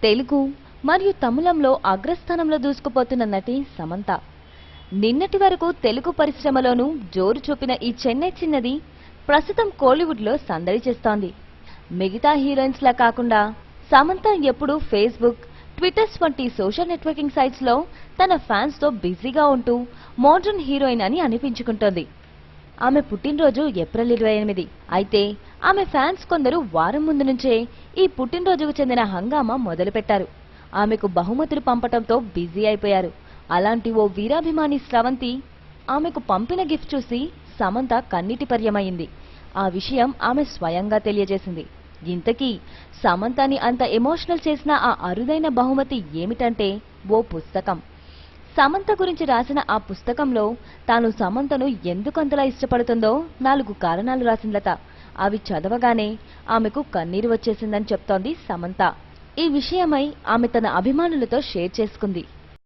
తెలుగు మరియు తమిళంలో అగ్రస్థానంలో దూసుకుపోతున్న నటి సమంత. నిన్నటి వరకు తెలుగు పరిశ్రమలోనూ జోరు చూపిన ఈ చెన్నై చిన్నది ప్రస్తుతం కోలీవుడ్లో సందడి చేస్తోంది. మిగతా హీరోయిన్స్లా కాకుండా సమంత ఎప్పుడూ ఫేస్బుక్, ట్విట్టర్స్ వంటి సోషల్ నెట్వర్కింగ్ సైట్స్లో తన ఫ్యాన్స్తో బిజీగా ఉంటూ మోడ్రన్ హీరోయిన్ అని అనిపించుకుంటోంది. ఆమె పుట్టినరోజు ఏప్రిల్ 28. అయితే ఆమె ఫ్యాన్స్ కొందరు వారం ముందు నుంచే ఈ పుట్టినరోజుకు చెందిన హంగామా మొదలుపెట్టారు. ఆమెకు బహుమతులు పంపటంతో బిజీ అయిపోయారు. అలాంటి ఓ వీరాభిమాని స్రవంతి ఆమెకు పంపిన గిఫ్ట్ చూసి సమంత కన్నీటి పర్యమైంది. ఆ విషయం ఆమె స్వయంగా తెలియజేసింది. ఇంతకీ సమంతని అంత ఎమోషనల్ చేసిన ఆ అరుదైన బహుమతి ఏమిటంటే ఓ పుస్తకం. సమంత గురించి రాసిన ఆ పుస్తకంలో తాను సమంతను ఎందుకంతలా ఇష్టపడుతుందో 4 కారణాలు రాసిందట. అవి చదవగానే ఆమెకు కన్నీరు వచ్చేసిందని చెప్తోంది సమంత. ఈ విషయమై ఆమె తన అభిమానులతో షేర్ చేసుకుంది.